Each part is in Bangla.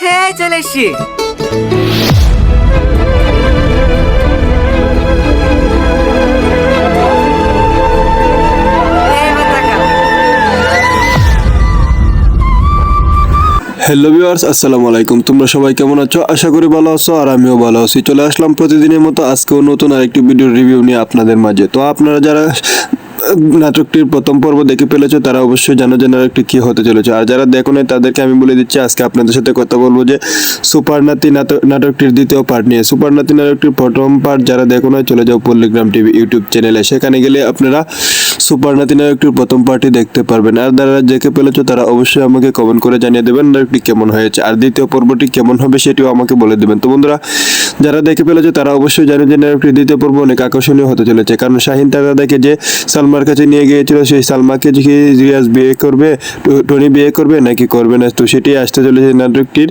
হ্যাঁ চলে এসছি। হ্যালো ভিউয়ার্স, আসসালামু আলাইকুম। তোমরা সবাই কেমন আছো? আশা করি ভালো আছো আর আমিও ভালো আছি। চলে আসলাম প্রতিদিনের মতো আজকেও নতুন আরেকটি ভিডিও রিভিউ নিয়ে আপনাদের মাঝে। তো আপনারা যারা নাটকটির প্রথম পর্ব দেখে ফেলেছো তারা অবশ্যই জানো যে নাটকটি কি হতে চলেছে, আর যারা দেখো নাই তাদেরকে আমি বলে দিচ্ছি আজকে আপনাদের সাথে কথা বলবো যে সুপার নাতি নাটকটির দ্বিতীয় পার্ট নিয়ে। সুপার নাতি নাটকটির প্রথম পার্ট যারা দেখো নাই চলে যাও পল্লিগ্রাম টিভি ইউটিউব চ্যানেলে, সেখানে গেলে আপনারা সুপার নাতি নাটকটির প্রথম পার্টই দেখতে পারবেন। আর যারা দেখে ফেলেছো তারা অবশ্যই আমাকে কমেন্ট করে জানিয়ে দেবেন নাটকটি কেমন হয়েছে, আর দ্বিতীয় পর্বটি কেমন হবে সেটিও আমাকে বলে দেবেন। তো বন্ধুরা, যারা দেখে ফেলেছে তারা অবশ্যই জানেন যে নাটকটির দ্বিতীয় পর্ব অনেক আকর্ষণীয় হতে চলেছে, কারণ শাহিন তারা দেখে যে সালমার কাছে নিয়ে গিয়েছিল, সেই সালমাকে যে রিয়াজ বিয়ে করবে, টনি বিয়ে করবে নাকি করবে না, তো সেটি আসতে চলেছে নাটকটির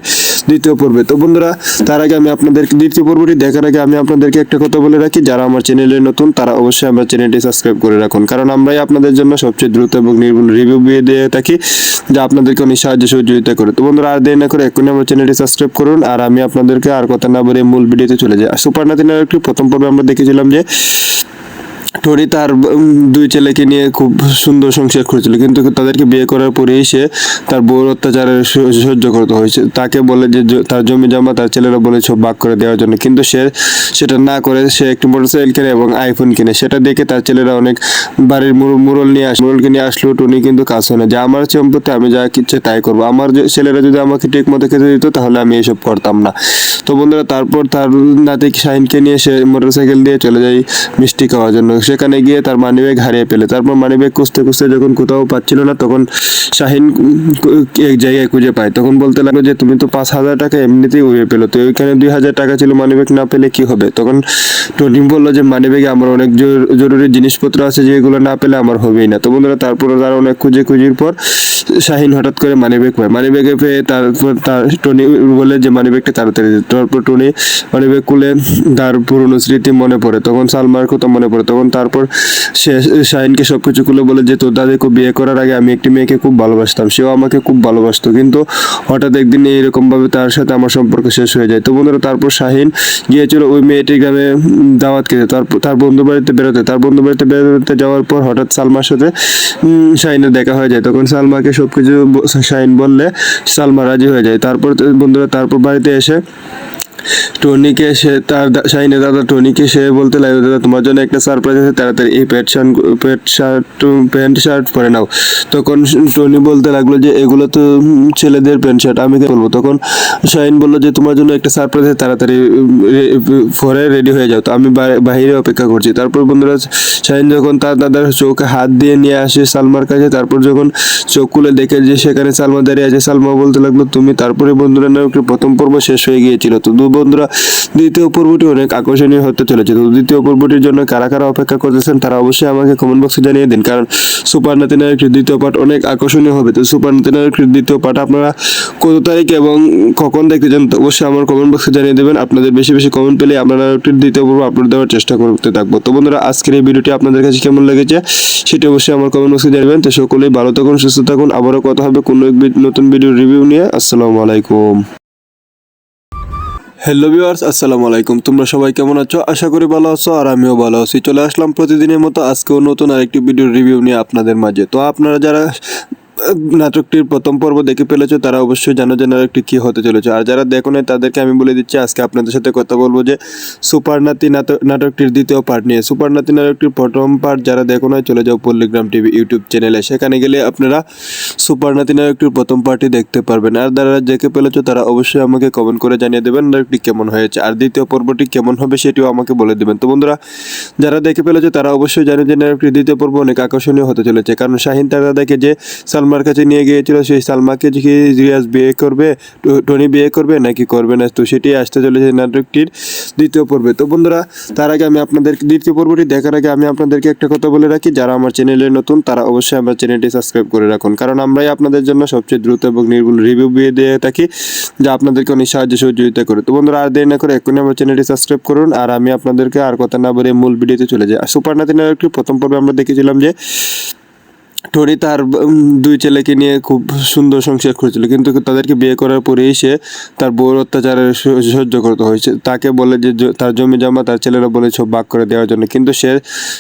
দ্বিতীয় পর্বে। তো বন্ধুরা, তার আগে আমি আপনাদেরকে দ্বিতীয় পর্বটি দেখার আগে আমি আপনাদেরকে একটা কথা বলে রাখি, যারা আমার চ্যানেলে নতুন তারা অবশ্যই আমার চ্যানেলটি সাবস্ক্রাইব করে রাখুন, কারণ আমরাই আপনাদের জন্য সবচেয়ে দ্রুত এবং নির্ভুল রিভিউ দিয়ে থাকি, যা আপনাদেরকে অনেক সাহায্য সহযোগিতা করে। তো বন্ধুরা, আর দেরি না করে এখনই আমার চ্যানেলটি সাবস্ক্রাইব করুন, আর আমি আপনাদেরকে আর কথা না বলে মূল ভিডিওতে চলে যাই। সুপার নাতি নাটকটির প্রথম পর্বে আমরা দেখেছিলাম যে টনি তার দুই ছেলেকে নিয়ে খুব সুন্দর সংসার করেছিল, কিন্তু তাদেরকে বিয়ে করার পরেই সে তার বউর অত্যাচারে সহ্য করতে হয়েছে। তাকে বলে যে তার জমি জমা তার ছেলেরা বলে সব ভাগ করে দেওয়ার জন্য, কিন্তু সে সেটা না করে সে একটি মোটরসাইকেল কিনে এবং আইফোন কিনে। সেটা দেখে তার ছেলেরা অনেক বাড়ির মুরলকে নিয়ে আসলো। টনি কিন্তু কাজ হয় না, যে আমার সম্পত্তি আমি যা ইচ্ছে তাই করবো, আমার ছেলেরা যদি আমাকে ঠিক মতো খেতে দিত তাহলে আমি এসব করতাম না। তো বন্ধুরা, তারপর তার নাতি শাহিনকে নিয়ে সে মোটরসাইকেল দিয়ে চলে যায় মিষ্টি খাওয়ার জন্য। সেখানে গিয়ে তার মানিব্যাগ হারিয়ে ফেলে। তারপর মানিব্যাগ খুঁজতে খুঁজতে যখন কোথাও পাচ্ছিল না, তখন শাহিন এক জায়গায় খুঁজে পায়। তখন বলতে লাগলো যে তুমি তো 5,000 টাকা এমনিতেই উড়িয়ে পেলো, তো ওইখানে 2,000 টাকা ছিল, মানিব্যাগ না পেলে কি হবে? তখন টনি বললো যে মানিব্যাগে আমার অনেক জরুরি জিনিসপত্র আছে, যেগুলো না পেলে আমার হবেই না। তো বন্ধুরা, তারপর তারা অনেক খুঁজির পর শাহিন হঠাৎ করে মানিব্যাগ পায়। মানিব্যাগে পেয়ে তারপর তার টনি বলে যে মানিব্যাগটা তাড়াতাড়ি দিতে। তারপর টনি মানিব্যাগ খুলে তার পুরনো স্মৃতি মনে পড়ে, তখন সালমার কথা মনে পড়ে। তখন তারপর সে শাহিনকে সবকিছু খুলে বলে যে তোর দাদিকে বিয়ে করার আগে আমি একটি মেয়েকে খুব ভালোবাসতাম, সেও আমাকে খুব ভালোবাসতো, কিন্তু হঠাৎ একদিন এরকম ভাবে তার সাথে আমার সম্পর্ক শেষ হয়ে যায়। তো বন্ধুরা, তারপর শাহিন গিয়েছিল ওই মেয়েটির গ্রামে দাওয়াত খেতে, তারপর তার বন্ধু বাড়িতে বেরোতে। তার বন্ধু বাড়িতে বেরোতে যাওয়ার পর হঠাৎ সালমার সাথে শাহিনের দেখা হয়ে যায়। তখন সালমাকে সবকিছু শাহিন বললে সালমা রাজি হয়ে যায়। তারপর বন্ধুরা, তারপর বাড়িতে এসে টনিকে সে তার শাহিনের দাদা টনিকে সে বলতে লাগলো, দাদা তোমার জন্য একটা সারপ্রাইজ আছে, তাড়াতাড়ি এই প্যান্ট শার্ট পরে নাও। তখন টনি বলতে লাগলো যে এগুলো তো ছেলেদের প্যান্ট শার্ট, আমি কি বলবো? তখন শাহিন বললো যে তোমার জন্য একটা সারপ্রাইজ আছে, তাড়াতাড়ি পরে রেডি হয়ে যাও, তো আমি বাইরে অপেক্ষা করছি। তারপর বন্ধুরা, শাহিন যখন তার দাদার চোখে হাত দিয়ে নিয়ে আসে সালমার কাছে, তারপর যখন চোখ খুলে দেখে যে সেখানে সালমা দাঁড়িয়ে আছে, সালমা বলতে লাগলো তুমি। তারপরে বন্ধুরা, নাটকের প্রথম পর্ব শেষ হয়ে গিয়েছিল। তো বন্ধুরা, দ্বিতীয় পর্বটি অনেক আকর্ষণীয় হতে চলেছে। তো দ্বিতীয় পর্বটির জন্য কারা কারা অপেক্ষা করতেছেন তারা অবশ্যই আমাকে কমেন্ট বক্সে জানিয়ে দিন, কারণ সুপার নাতি নাটকটির দ্বিতীয় পার্ট অনেক আকর্ষণীয় হবে। তো সুপার নাতি নাটকটির দ্বিতীয় পার্ট আপনারা কত তারিখ এবং কখন দেখতে চান অবশ্যই আমার কমেন্ট বক্সে জানিয়ে দেবেন। আপনাদের বেশি বেশি কমেন্ট পেলে আমরা নাটকটির দ্বিতীয় পর্ব আপলোড দেওয়ার চেষ্টা করতে থাকবো। তো বন্ধুরা, আজকের এই ভিডিওটি আপনাদের কাছে কেমন লেগেছে সেটা অবশ্যই আমার কমেন্ট বক্সে জানাবেন। তো সকলেই ভালো থাকুন, সুস্থ থাকুন, আবারও কথা হবে কোনো এক নতুন ভিডিও রিভিউ নিয়ে। আসসালামু আলাইকুম। হ্যালো ভিউয়ার্স, আসসালামু আলাইকুম। তোমরা সবাই কেমন আছো? আশা করি ভালো আছো আর আমিও ভালো আছি। চলে আসলাম প্রতিদিনের মতো আজকেও নতুন আরেকটি ভিডিও রিভিউ নিয়ে আপনাদের মাঝে। তো আপনারা যারা নাটকটির প্রথম পর্ব দেখে ফেলেছো তারা অবশ্যই জানো যে নাটকটি কি হতে চলেছে, আর যারা দেখো নাই তাদেরকে আমি বলে দিচ্ছি আজকে আপনাদের সাথে কথা বলবো যে সুপার নাতি নাটকটির দ্বিতীয় পার্ট নিয়ে। সুপার নাতি নাটকটির প্রথম পার্ট যারা দেখো নাই চলে যাও পল্লিগ্রাম টিভি ইউটিউব চ্যানেলে, সেখানে গেলে আপনারা সুপার নাতি নাটকটির প্রথম পার্টই দেখতে পারবেন। আর যারা দেখে ফেলেছো তারা অবশ্যই আমাকে কমেন্ট করে জানিয়ে দেবেন নাটকটি কেমন হয়েছে, আর দ্বিতীয় পর্বটি কেমন হবে সেটিও আমাকে বলে দেবেন। তো বন্ধুরা, যারা দেখে ফেলেছো তারা অবশ্যই জানেন যে নাটকটির দ্বিতীয় পর্ব অনেক আকর্ষণীয় হতে চলেছে, কারণ শাহিন তারা দেখে যে সালমার কাছে নিয়ে গিয়েছিল, সেই সালমাকে যে রিয়াজ বিয়ে করবে, টনি বিয়ে করবে নাকি করবে না, তো সেটি আসতে চলেছে নাটকটির দ্বিতীয় পর্বে। তো বন্ধুরা, তার আগে আমি আপনাদের দ্বিতীয় পর্বটি দেখার আগে আমি আপনাদেরকে একটা কথা বলে রাখি, যারা আমার চ্যানেলে নতুন তারা অবশ্যই আমার চ্যানেলটি সাবস্ক্রাইব করে রাখুন, কারণ আমরাই আপনাদের জন্য সবচেয়ে দ্রুত এবং নির্ভুল রিভিউ দিয়ে থাকি, যা আপনাদেরকে অনেক সাহায্য সহযোগিতা করে। তো বন্ধুরা, আর দেরি না করে এখনই আমার চ্যানেলটি সাবস্ক্রাইব করুন, আর আমি আপনাদেরকে আর কথা না বলে মূল ভিডিওতে চলে যাই। সুপার নাতি নাটকটির প্রথম পর্বে আমরা দেখেছিলাম যে টনি তার দুই ছেলেকে নিয়ে খুব সুন্দর সংসার করেছিল, কিন্তু তাদেরকে বিয়ে করার পরেই সে তার বউর অত্যাচারের সহ্য করতে হয়েছে। তাকে বলে যে তার জমি জমা তার ছেলেরা বলে সব ভাগ করে দেওয়ার জন্য, কিন্তু সে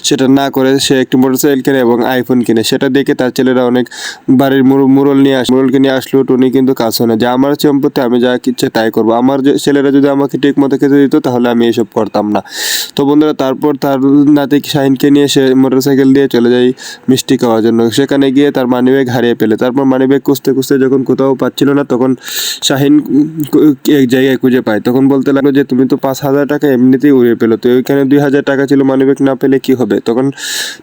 সেটা না করে সে একটি মোটরসাইকেল কিনে এবং আইফোন কিনে। সেটা দেখে তার ছেলেরা অনেক বাড়ির মোড়লকে নিয়ে আসলো। টনি কিন্তু কাজ হয় না যে আমার সম্পত্তি আমি যা ইচ্ছে তাই করবো, আমার ছেলেরা যদি আমাকে ঠিক মতো খেতে দিত তাহলে আমি এসব করতাম না। তো বন্ধুরা, তারপর তার নাতি শাহিনকে নিয়ে সে মোটরসাইকেল দিয়ে চলে যায় মিষ্টি খাওয়ার জন্য। সেখানে গিয়ে তার মানিব্যাগ হারিয়ে ফেলে। তারপর মানিব্যাগ খুঁজতে খুঁজতে যখন কোথাও পাচ্ছিল না, তখন শাহিন এক জায়গায় খুঁজে পায়। তখন বলতে লাগলো যে তুমি তো 5,000 টাকা এমনিতেই উড়িয়ে পেলো, তো ওইখানে 2,000 টাকা ছিল, মানিব্যাগ না পেলে কি হবে? তখন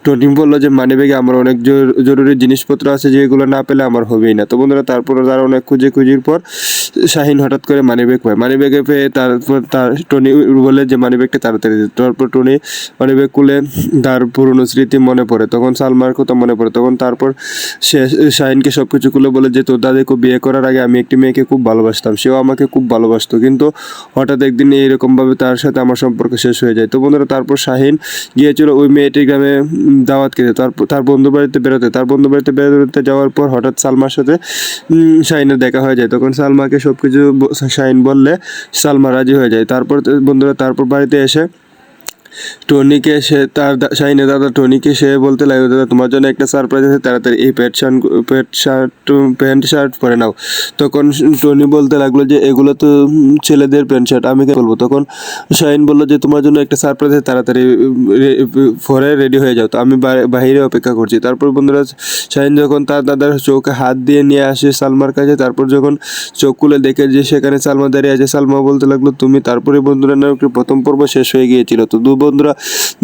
টনি বললো যে মানিব্যাগে আমার অনেক জরুরি জিনিসপত্র আছে, যেগুলো না পেলে আমার হবেই না। তো বন্ধুরা, তারপর তারা অনেক খুঁজির পর শাহিন হঠাৎ করে মানিব্যাগ পায়। মানিব্যাগে পেয়ে তারপর তার টনি বলে যে মানিব্যাগটা তাড়াতাড়ি দিতে। তারপর টনি মানিব্যাগ খুলে তার পুরনো স্মৃতি মনে পড়ে, তখন সালমার কথা মনে পড়ে। তখন তারপর সে শাহিনকে সবকিছু খুলে বলে যে তোর দাদিকে বিয়ে করার আগে আমি একটি মেয়েকে খুব ভালোবাসতাম, সেও আমাকে খুব ভালোবাসতো, কিন্তু হঠাৎ একদিন এইরকমভাবে তার সাথে আমার সম্পর্ক শেষ হয়ে যায়। তো বন্ধুরা, তারপর শাহিন গিয়েছিল ওই মেয়েটির গ্রামে দাওয়াত খেতে, তার বন্ধু বাড়িতে বেরোতে। তার বন্ধু বাড়িতে বেরোতে যাওয়ার পর হঠাৎ সালমার সাথে শাহিনের দেখা হয়ে যায়। তখন সালমাকে সবকিছু শাহিন বললে সালমা রাজি হয়ে যায়। তারপর বন্ধুরা, তারপর বাড়িতে এসে টনিকে সে তার শাহিনের দাদা টনিকে সে বলতে লাগলো, দাদা তোমার জন্য একটা সারপ্রাইজ আছে, তাড়াতাড়ি এই প্যান্ট শার্ট পরে নাও। তখন টনি বলতে লাগলো যে এগুলো তো ছেলেদের প্যান্ট শার্ট, আমি কেন বলবো? তখন শাহিন বললো যে তোমার জন্য একটা সারপ্রাইজ আছে, তাড়াতাড়ি পরে রেডি হয়ে যাও, তো আমি বাইরে অপেক্ষা করছি। তারপর বন্ধুরা, শাহিন যখন তার দাদার চোখে হাত দিয়ে নিয়ে আসে সালমার কাছে, তারপর যখন চোখ খুলে দেখে যে সেখানে সালমা দাঁড়িয়ে আছে, সালমা বলতে লাগলো তুমি। তারপরে বন্ধুরা, নায়কের প্রথম পর্ব শেষ হয়ে গিয়েছিল। তো বন্ধুরা,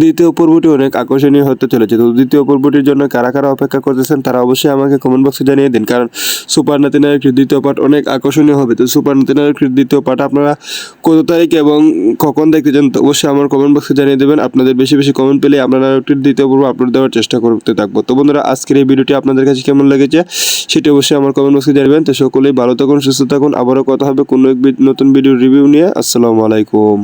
দ্বিতীয় পর্বটি অনেক আকর্ষণীয় হতে চলেছে। তো দ্বিতীয় পর্বটির জন্য কারা কারা অপেক্ষা করতেছেন তারা অবশ্যই আমাকে কমেন্ট বক্সে জানিয়ে দিন, কারণ সুপার নাতি নায়কের দ্বিতীয় পার্ট অনেক আকর্ষণীয় হবে। তো সুপার নাতি নায়কের দ্বিতীয় পার্ট আপনারা কত তারিখ এবং কখন দেখতে চান তো অবশ্যই আমার কমেন্ট বক্সে জানিয়ে দেবেন। আপনাদের বেশি বেশি কমেন্ট পেলে আমরা নায়কটির দ্বিতীয় পর্ব আপলোড দেওয়ার চেষ্টা করতে থাকবো। তো বন্ধুরা, আজকের এই ভিডিওটি আপনাদের কাছে কেমন লেগেছে সেটা অবশ্যই আমার কমেন্ট বক্সে জানাবেন। তো সকলেই ভালো থাকুন, সুস্থ থাকুন। আবারও কথা হবে কোনো এক নতুন ভিডিওর রিভিউ নিয়ে। আসসালামু আলাইকুম।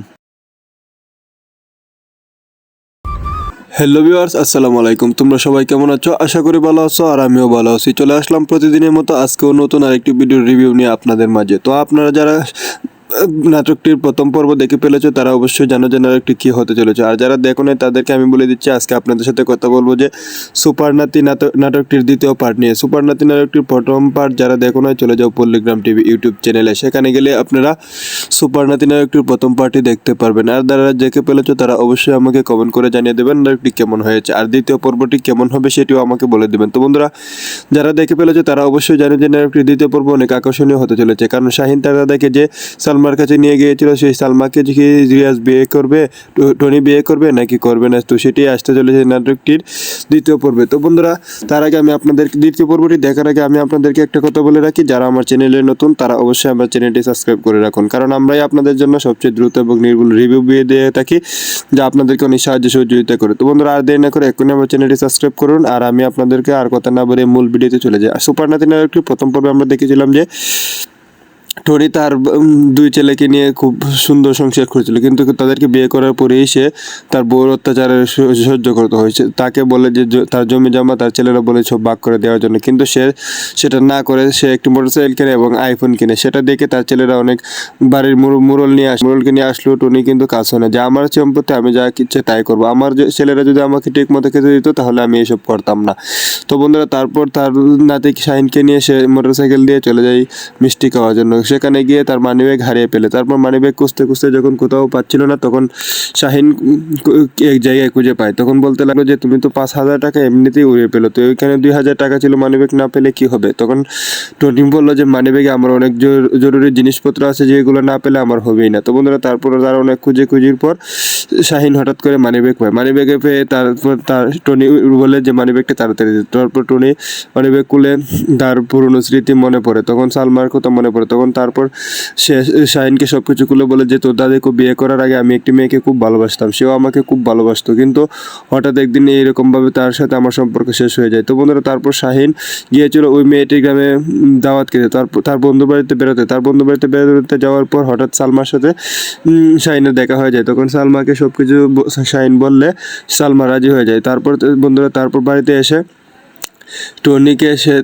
হ্যালো ভিউয়ার্স, আসসালামু আলাইকুম। তোমরা সবাই কেমন আছো? আশা করি ভালো আছো, আর আমিও ভালো আছি। চলে আসলাম প্রতিদিনের মতো আজকেও নতুন আরেকটি ভিডিওর রিভিউ নিয়ে আপনাদের মাঝে। তো আপনারা যারা নাটকটির প্রথম পর্ব দেখে ফেলেছো তারা অবশ্যই জানো যে নাটকটি কী হতে চলেছে, আর যারা দেখো নাই তাদেরকে আমি বলে দিচ্ছি। আজকে আপনাদের সাথে কথা বলবো যে সুপার নাতি নাটকটির দ্বিতীয় পার্ট নিয়ে। সুপার নাতি নাটকটির প্রথম পার্ট যারা দেখো নাই চলে যাও পল্লিগ্রাম টিভি ইউটিউব চ্যানেলে, সেখানে গেলে আপনারা সুপার নাতি নাটকটির প্রথম পার্টটি দেখতে পারবেন। আর যারা দেখে ফেলেছো তারা অবশ্যই আমাকে কমেন্ট করে জানিয়ে দেবেন নাটকটি কেমন হয়েছে, আর দ্বিতীয় পর্বটি কেমন হবে সেটিও আমাকে বলে দেবেন। তো বন্ধুরা, যারা দেখে ফেলেছো তারা অবশ্যই জানে যে নাটকটির দ্বিতীয় পর্ব অনেক আকর্ষণীয় হতে চলেছে, কারণ শাহিন তার দাদাকে যে সালমার কাছে নিয়ে গিয়েছিল, সেই সালমাকে কি রিয়াজ বিয়ে করবে, টনি বিয়ে করবে নাকি করবে না, তো সেটি আসতে চলেছে নাটকটির দ্বিতীয় পর্বে। তো বন্ধুরা, তার আগে আমি আপনাদের দ্বিতীয় পর্বটি দেখার আগে আমি আপনাদেরকে একটা কথা বলে রাখি, যারা আমার চ্যানেলে নতুন তারা অবশ্যই আমার চ্যানেলটি সাবস্ক্রাইব করে রাখুন, কারণ আমরাই আপনাদের জন্য সবচেয়ে দ্রুত এবং নির্ভুল রিভিউ দিয়ে থাকি, যা আপনাদেরকে অনেক সাহায্য সহযোগিতা করে। তো বন্ধুরা, আর দেরি না করে এখনই আমার চ্যানেলটি সাবস্ক্রাইব করুন, আর আমি আপনাদেরকে আর কথা না বলে মূল ভিডিওতে চলে যাই। সুপার নাতি নায়কটির প্রথম পর্বে আমরা দেখেছিলাম যে টনি তার দুই ছেলেকে নিয়ে খুব সুন্দর সংসার করেছিল, কিন্তু তাদেরকে বিয়ে করার পরেই সে তার বউর অত্যাচারের সহ্য করতে হয়েছে। তাকে বলে যে তার জমি জমা তার ছেলেরা বলে সব ভাগ করে দেওয়ার জন্য, কিন্তু সে সেটা না করে সে একটি মোটরসাইকেল কিনে এবং আইফোন কিনে। সেটা দেখে তার ছেলেরা অনেক বাড়ির মোড়লকে নিয়ে আসলো। টনি কিন্তু কাজ হয় না যে আমার সম্পত্তি আমি যা ইচ্ছে তাই করবো, আমার ছেলেরা যদি আমাকে ঠিক মতো খেতে দিত তাহলে আমি এসব করতাম না। তো বন্ধুরা, তারপর তার নাতি শাহিনকে নিয়ে সে মোটরসাইকেল দিয়ে চলে যায় মিষ্টি খাওয়ার জন্য। সেখানে গিয়ে তার মানিব্যাগ হারিয়ে ফেলে। তারপর মানিব্যাগ খুঁজতে খুঁজতে যখন কোথাও পাচ্ছিল না, তখন শাহিন এক জায়গায় খুঁজে পায়। তখন বলতে লাগলো যে তুমি তো 5,000 টাকা এমনিতেই উড়িয়ে পেলো, তো ওইখানে 2,000 টাকা ছিল, মানিব্যাগ না পেলে কি হবে? তখন টনি বললো যে মানিব্যাগে আমার অনেক জরুরি জিনিসপত্র আছে, যেগুলো না পেলে আমার হবেই না। তো বন্ধুরা, তারপর তারা অনেক খুঁজির পর শাহিন হঠাৎ করে মানিব্যাগ পায়। মানিব্যাগে পেয়ে তারপর তার টনি বলে যে মানিব্যাগটা তাড়াতাড়ি দিতে। তারপর টনি মানিব্যাগ খুলে তার পুরনো স্মৃতি মনে পড়ে, তখন সালমার কথা মনে পড়ে। তখন তারপর সে শাহিনকে সবকিছু খুলে বলে যে তোর দাদিকে বিয়ে করার আগে আমি একটি মেয়েকে খুব ভালোবাসতাম, সেও আমাকে খুব ভালোবাসতো, কিন্তু হঠাৎ একদিন এইরকমভাবে তার সাথে আমার সম্পর্ক শেষ হয়ে যায়। তো বন্ধুরা, তারপর শাহিন গিয়েছিল ওই মেয়েটির গ্রামে দাওয়াত খেতে, তার বন্ধু বাড়িতে বেরোতে। তার বন্ধু বাড়িতে বেরোতে যাওয়ার পর হঠাৎ সালমার সাথে শাহিনের দেখা হয়ে যায়। তখন সালমাকে সবকিছু শাহিন বললে সালমা রাজি হয়ে যায়। তারপর বন্ধুরা, তারপর বাড়িতে এসে টনিকে সে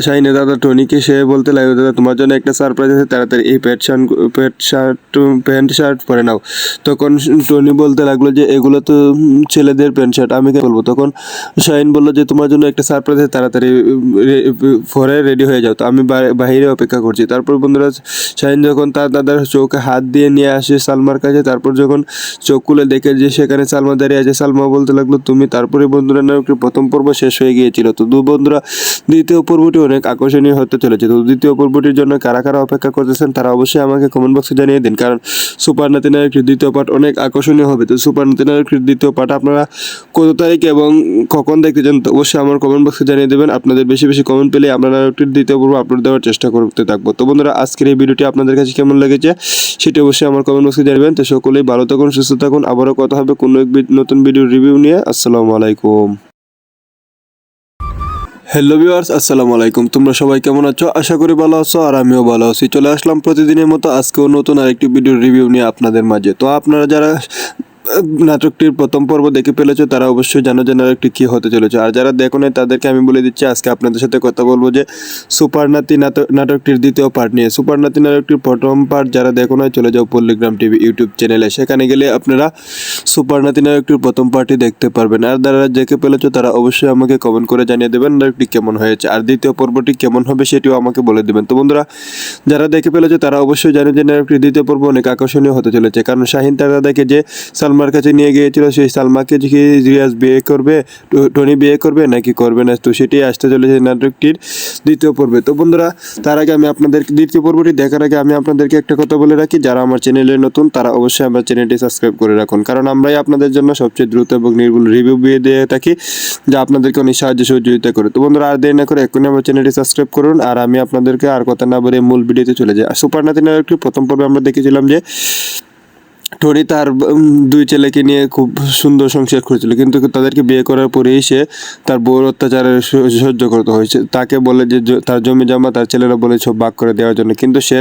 শাহিনের দাদা টনিকে সে বলতে লাগলো, দাদা তোমার জন্য একটা সারপ্রাইজ আছে, তাড়াতাড়ি এই প্যান্ট শার্ট পরে নাও। তখন টনি বলতে লাগলো যে এগুলো তো ছেলেদের প্যান্ট শার্ট, আমি বলবো। তখন শাহিন বললো যে তোমার জন্য একটা সারপ্রাইজ আছে, তাড়াতাড়ি পরে রেডি হয়ে যাও, তো আমি বাইরে অপেক্ষা করছি। তারপর বন্ধুরা শাহিন যখন তার দাদার চোখে হাত দিয়ে নিয়ে আসে সালমার কাছে, তারপর যখন চোখ খুলে দেখে যে সেখানে সালমা দাঁড়িয়ে আছে, সালমা বলতে লাগলো তুমি। তারপরে বন্ধুরা নাটকটির প্রথম পর্ব শেষ হয়ে গিয়েছিল। তো বন্ধুরা দ্বিতীয় পর্বটি অনেক আকর্ষণীয় হতে চলেছে। তো দ্বিতীয় পর্বটির জন্য কারা কারা অপেক্ষা করতেছেন তারা অবশ্যই আমাকে কমেন্ট বক্সে জানিয়ে দিন, কারণ সুপার নাতি নায়কটির দ্বিতীয় পার্ট অনেক আকর্ষণীয় হবে। তো সুপার নাতি নায়কটির দ্বিতীয় পার্ট আপনারা কত তারিখ এবং কখন দেখতে চান তো অবশ্যই আমার কমেন্ট বক্সে জানিয়ে দেবেন। আপনাদের বেশি বেশি কমেন্ট পেলে আমরা নাটকটির দ্বিতীয় পর্ব আপলোড দেওয়ার চেষ্টা করতে থাকবো। তো বন্ধুরা আজকের এই ভিডিওটি আপনাদের কাছে কেমন লেগেছে সেটি অবশ্যই আমার কমেন্ট বক্সে জানাবেন। তো সকলেই ভালো থাকুন, সুস্থ থাকুন, আবারও কথা হবে কোনো এক নতুন ভিডিও রিভিউ নিয়ে। আসসালামু আলাইকুম। হ্যালো ভিউয়ার্স, আসসালামু আলাইকুম। তোমরা সবাই কেমন আছো? আশা করি ভালো আছো, আর আমিও ভালো আছি। চলে আসলাম প্রতিদিনের মতো আজকেও নতুন আরেকটি ভিডিও রিভিউ নিয়ে আপনাদের মাঝে। তো আপনারা যারা নাটকটির প্রথম পর্ব দেখে ফেলেছো তারা অবশ্যই জানো যে নাটকটি কী হতে চলেছে, আর যারা দেখো নাই তাদেরকে আমি বলে দিচ্ছি। আজকে আপনাদের সাথে কথা বলবো যে সুপার নাতি নাটকটির দ্বিতীয় পার্ট নিয়ে। সুপার নাতি নাটকটির প্রথম পার্ট যারা দেখো নাই চলে যাও পল্লিগ্রাম টিভি ইউটিউব চ্যানেলে, সেখানে গেলে আপনারা সুপার নাতি নাটকটির প্রথম পার্টটি দেখতে পারবেন। আর যারা দেখে ফেলেছো তারা অবশ্যই আমাকে কমেন্ট করে জানিয়ে দেবেন নাটকটি কেমন হয়েছে, আর দ্বিতীয় পর্বটি কেমন হবে সেটিও আমাকে বলে দেবেন। তো বন্ধুরা যারা দেখে ফেলেছো তারা অবশ্যই জানে যে নাটকটির দ্বিতীয় পর্ব অনেক আকর্ষণীয় হতে চলেছে, কারণ শাহিন তার দাদাকে যে সালমার কাছে নিয়ে গিয়েছিল, সেই সালমাকে যে রিয়াজ বিয়ে করবে, টনি বিয়ে করবে নাকি করবে না, তো সেটি আসতে চলেছে নাটকটির দ্বিতীয় পর্বে। তো বন্ধুরা তার আগে আমি আপনাদের দ্বিতীয় পর্বটি দেখার আগে আমি আপনাদেরকে একটা কথা বলে রাখি, যারা আমার চ্যানেলে নতুন তারা অবশ্যই আমার চ্যানেলটি সাবস্ক্রাইব করে রাখুন, কারণ আমরাই আপনাদের জন্য সবচেয়ে দ্রুত এবং নির্ভুল রিভিউ দিয়ে থাকি, যা আপনাদেরকে অনেক সাহায্য সহযোগিতা করে। তো বন্ধুরা আর দেরি না করে এখনই আমার চ্যানেলটি সাবস্ক্রাইব করুন, আর আমি আপনাদেরকে আর কথা না বলে মূল ভিডিওতে চলে যাই। সুপার নাতি নাটকটির প্রথম পর্বে আমরা দেখেছিলাম যে টনি তার দুই ছেলেকে নিয়ে খুব সুন্দর সংসার করেছিল, কিন্তু তাদেরকে বিয়ে করার পরেই সে তার বউর অত্যাচারে সহ্য করতে হয়েছে। তাকে বলে যে তার জমি জমা তার ছেলেরা বলে সব ভাগ করে দেওয়ার জন্য, কিন্তু সে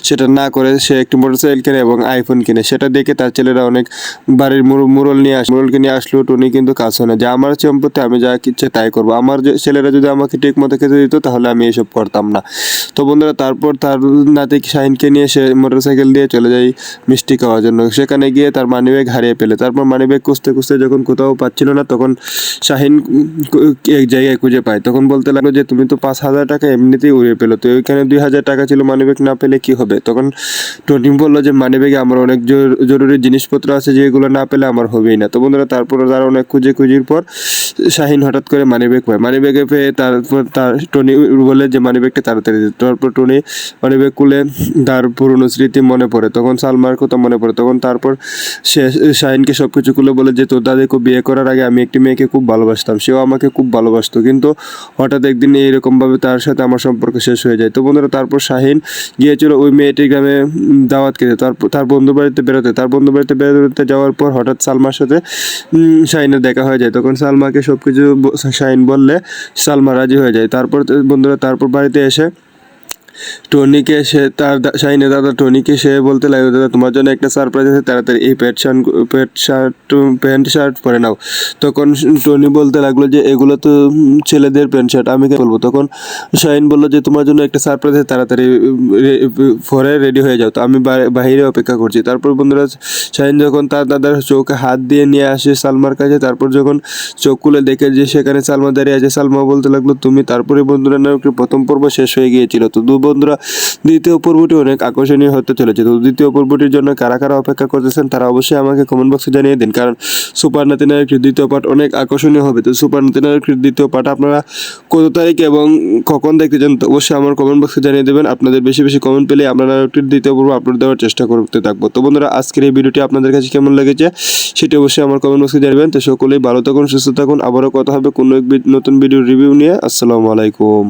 সেটা না করে সে একটি মোটরসাইকেল কিনে এবং আইফোন কিনে। সেটা দেখে তার ছেলেরা অনেক বাড়ির মুরলকে নিয়ে আসলো। টনি কিন্তু কাজ হয় না, যে আমার সম্পত্তি আমি যা ইচ্ছে তাই করবো, আমার ছেলেরা যদি আমাকে ঠিক মতো খেতে দিত তাহলে আমি এসব করতাম না। তো বন্ধুরা তারপর তার নাতি শাহিনকে নিয়ে সে মোটরসাইকেল দিয়ে চলে যায় মিষ্টি খাওয়ার জন্য। সেখানে গিয়ে তার মানিব্যাগ হারিয়ে ফেলে। তারপর মানিব্যাগ খুঁজতে খুঁজতে যখন কোথাও পাচ্ছিল না, তখন শাহিন এক জায়গায় খুঁজে পায়। তখন বলতে লাগলো যে তুমি তো 5,000 টাকা এমনিতেই উড়িয়ে পেলো, তো ওইখানে 2,000 টাকা ছিল, মানিব্যাগ না পেলে কি হবে? তখন টনি বললো যে মানিব্যাগে আমার অনেক জরুরি জিনিসপত্র আছে, যেগুলো না পেলে আমার হবেই না। তো বন্ধুরা তারপর তারা অনেক খুঁজির পর শাহিন হঠাৎ করে মানিব্যাগ পায়। মানিব্যাগে পেয়ে তারপর তার টনি বলে যে মানিব্যাগটা তাড়াতাড়ি দিতে। তারপর টনি মানিব্যাগ খুলে তার পুরনো স্মৃতি মনে পড়ে, তখন সালমার কথা মনে পড়ে। তখন তারপর সে শাহিনকে সব কিছু খুলে বলে যে তোর দাদিকে বিয়ে করার আগে আমি একটি মেয়েকে খুব ভালোবাসতাম, সেও আমাকে খুব ভালোবাসতো, কিন্তু হঠাৎ একদিন এইরকমভাবে তার সাথে আমার সম্পর্ক শেষ হয়ে যায়। তো বন্ধুরা তারপর শাহিন গিয়েছিল ওই মেয়েটির গ্রামে দাওয়াত খেতে, তারপর তার বন্ধু বাড়িতে বেরোতে যাওয়ার পর হঠাৎ সালমার সাথে শাহিনের দেখা হয়ে যায়। তখন সালমাকে সব কিছু শাহিন বললে সালমা রাজি হয়ে যায়। তারপর বন্ধুরা তারপর বাড়িতে এসে টনিকে সে শাহিনের দাদা টনিকে সে বলতে লাগলো, দাদা তোমার জন্য একটা সারপ্রাইজ আছে, তাড়াতাড়ি এই প্যান্ট শার্ট পরে নাও। তখন টনি বলতে লাগলো যে এগুলো তো ছেলেদের প্যান্ট শার্ট, আমি বলবো। তখন শাহিন বললো যে তোমার জন্য একটা সারপ্রাইজ আছে, তাড়াতাড়ি পরে রেডি হয়ে যাও, তো আমি বাইরে অপেক্ষা করছি। তারপর বন্ধুরা শাহিন যখন তার দাদার চোখে হাত দিয়ে নিয়ে আসে সালমার কাছে, তারপর যখন চোখ খুলে দেখে যে সেখানে সালমা দাঁড়িয়ে আছে, সালমা বলতে লাগলো তুমি। তারপরে বন্ধুরা নাটকটির প্রথম পর্ব শেষ হয়ে গিয়েছিল। তো বন্ধুরা দ্বিতীয় পর্বটি অনেক আকর্ষণীয় হতে চলেছে। তো দ্বিতীয় পর্বটির জন্য কারা কারা অপেক্ষা করতেছেন তারা অবশ্যই আমাকে কমেন্ট বক্সে জানিয়ে দিন, কারণ সুপার নাতি নাটকটির দ্বিতীয় পার্ট অনেক আকর্ষণীয় হবে। তো সুপার নাতি নাটকটির দ্বিতীয় পার্ট আপনারা কত তারিখ এবং কখন দেখতে চান তো অবশ্যই আমার কমেন্ট বক্সে জানিয়ে দেবেন। আপনাদের বেশি বেশি কমেন্ট পেলে আমরা নাটকটির দ্বিতীয় পর্ব আপলোড দেওয়ার চেষ্টা করতে থাকবো। তো বন্ধুরা আজকের এই ভিডিওটি আপনাদের কাছে কেমন লেগেছে সেটি অবশ্যই আমার কমেন্ট বক্সে জানাবেন। তো সকলেই ভালো থাকুন, সুস্থ থাকুন, আবারও কথা হবে কোনো এক নতুন ভিডিও রিভিউ নিয়ে। আসসালামু আলাইকুম।